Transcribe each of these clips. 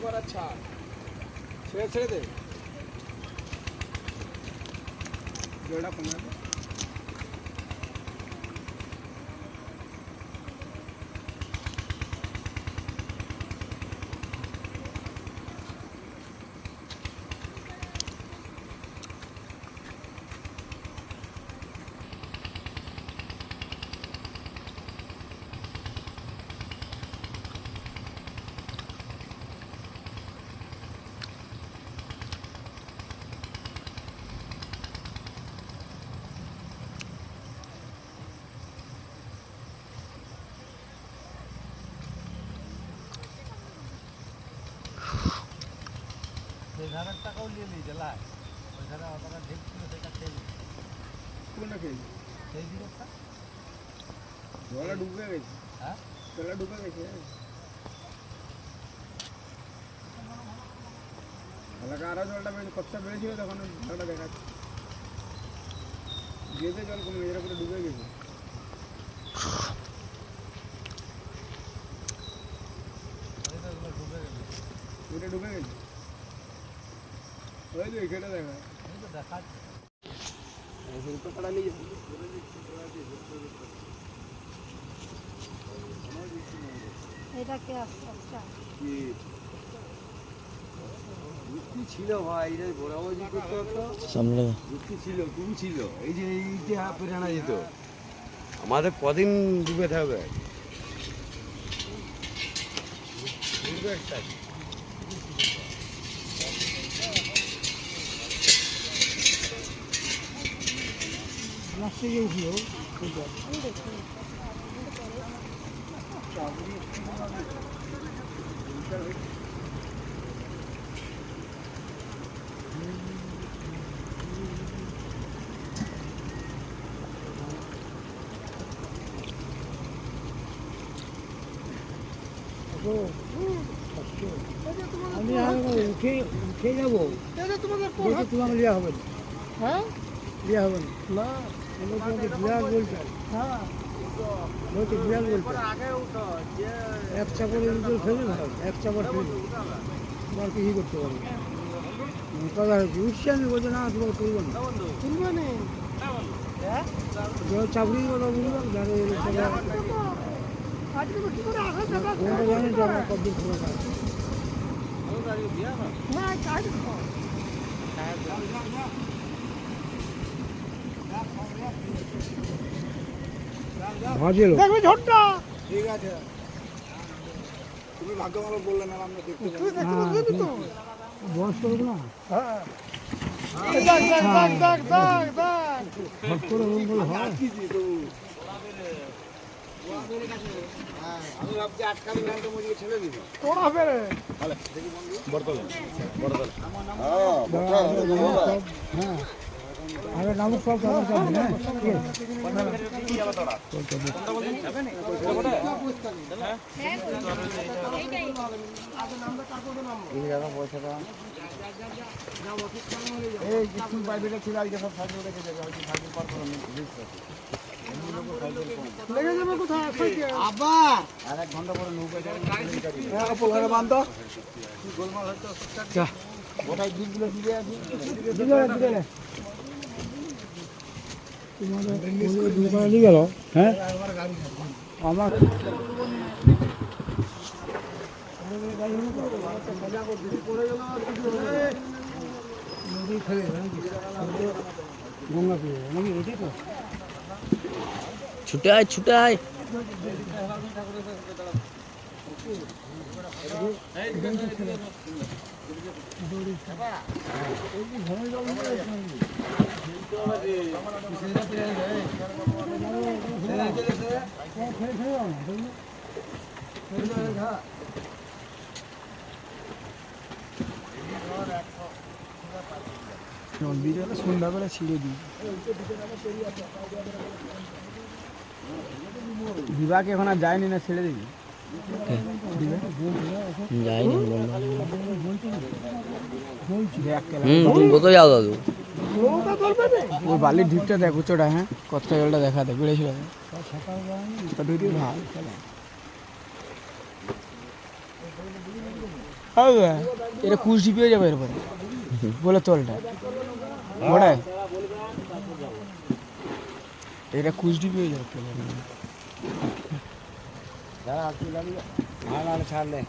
করার ছাড় ছেড়ে ছেড়ে দে জলটা কমে যাবে ধারের টাকাও নিয়ে নিই জেলায় ওই ধারে আপনারা ঢেকছিল সেটা খেয়ে কোনটা খেয়েছি সেই দিকটা জলটা ডুবে গেছে হ্যাঁ জলটা ডুবে গেছে এলাকা আরও জলটা বেড়েছে কতটা বেড়েছিল তখন জলটা দেখাচ্ছে যেতে জল কমে এরা পুরো ডুবে গেছে এটা ডুবে গেছে ওই তো এখানে দেখা দেখাচ্ছে শিল্পটা নিয়ে এটা কে আচ্ছা যুক্তি ছিল ভাই এটা ঘোরাবাজি করতে হতো সামনে যুক্তি ছিল খুবই ছিল এই যে এইটা পেরে আনা যেত আমাদের কদিন ডুবে থাকবে আমি উঠে যাবো তোমাকে লিয়া হবে না হ্যাঁ লিয়া হবে না না বিরাট বলছে হ্যাঁ বলছে বিরাট বলছে এক চাপড় ফেলে না এক চাপড় ফেলে তোমার কিছু করতে পারবে কথা হচ্ছে উঠছি আমি বলছি না তোমাকে তুলবো না তুলবে না চাকরি কথা বুঝলাম যারা আজকে কি করে আসা যাবে জানি তো আমার কত দূর না কাজ ভাজে দেখবে ঝড়টা ঠিক আছে তুমি ভাগ্য ভালো বললে না আমরা দেখতে তুই দেখতে পাচ্ছিস তো বয়স করবো না হ্যাঁ দেখ দেখ দেখ দেখ দেখ দেখ হট করে বলে হয় আমি ভাবছি আটকালে ল্যান্ডে মুজিয়ে ছেড়ে দিবি তোরা ফেরে হ্যাঁ আরে নামক সব খবর যাবে না এই কিছু বাইরে ছিল আজকে সব সাইকেল রেখে যাবে হয়তো সাইকেল পার করে লেগে যাবে কোথায় আবার আর 1 ঘন্টা পরে নৌকা যাবে পোলারে বান্ধ গোলমাল হয়তো ওটাই দিকগুলো দিবে আছে তোমাদের নিয়ে গেল হ্যাঁ আমার নদী ফেলে গঙ্গা পেয়ে নাকি এটাই তো ছুটে আয় ছুটে আয় বিকেলে সন্ধ্যাবেলা ছিঁড়ে দিই বিভাগে এখন আর যায়নি না ছেড়ে দিবি যাইনি তুলবো তো যাও দাদু ওই বালির ঢিপটা দেখ উচ্চটা হ্যাঁ কতটা জলটা দেখা দেখ বেড়েছিল ভালো হবে এটা কুচি পেয়ে যাবে এরপরে বলে তলটা ওটাই এটা কুচি পেয়ে যাবে ছাড়লে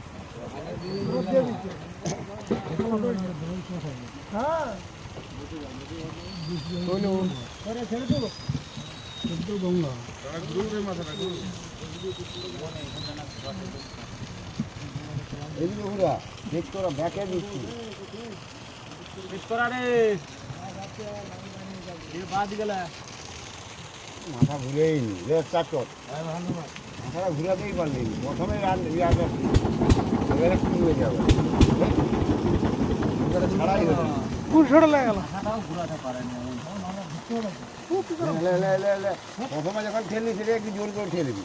এদিকে ঘুরা দেখ তোরা ব্যাকে দিচ্ছি মাথা ঘুরেই নি চারটর মাথাটা ঘুরাতেই পারলি প্রথমে এবারে কি হয়ে যাবে ছাড়াই হয়ে যাবে প্রথমে যখন ঠেলবি সেটা একটু জোর করে ঠেলবি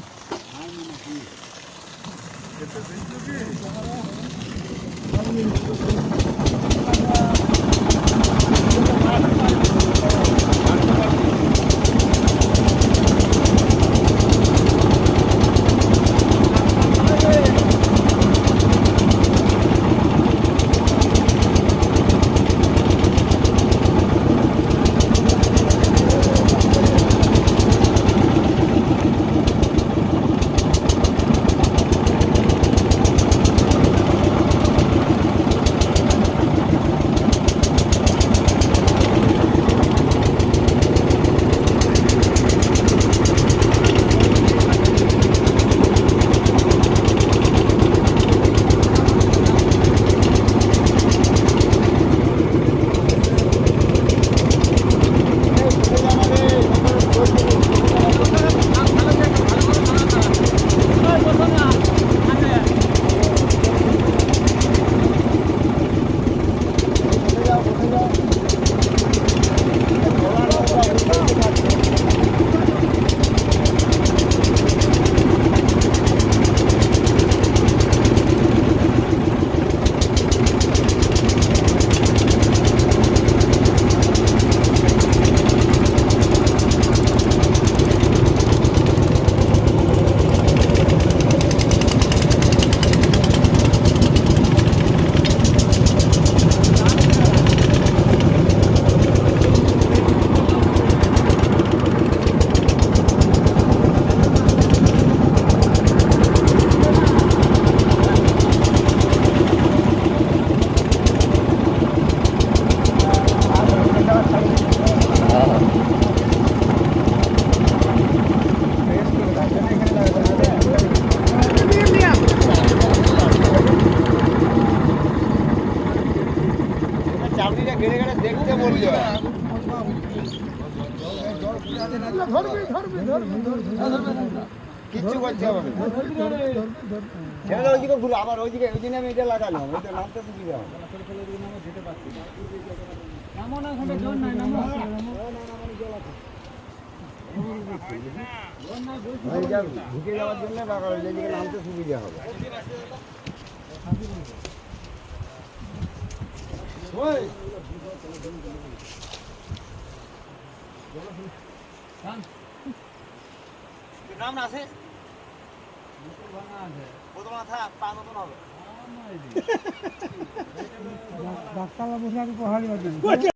চাবড়িটা গেড়ে গেড়ে দেখতে বললে কিচ্ছু করতে হবে ওইদিকে ঘুরে আবার ওইদিকে ওই দিনে আমি এটা লাগালাম ওইটা নামতে সুবিধা হবে ঢুকে যাওয়ার জন্য লাগালো যেদিকে নামতে সুবিধা হবে নাম আছে ডাক্তার বসে পড়ালি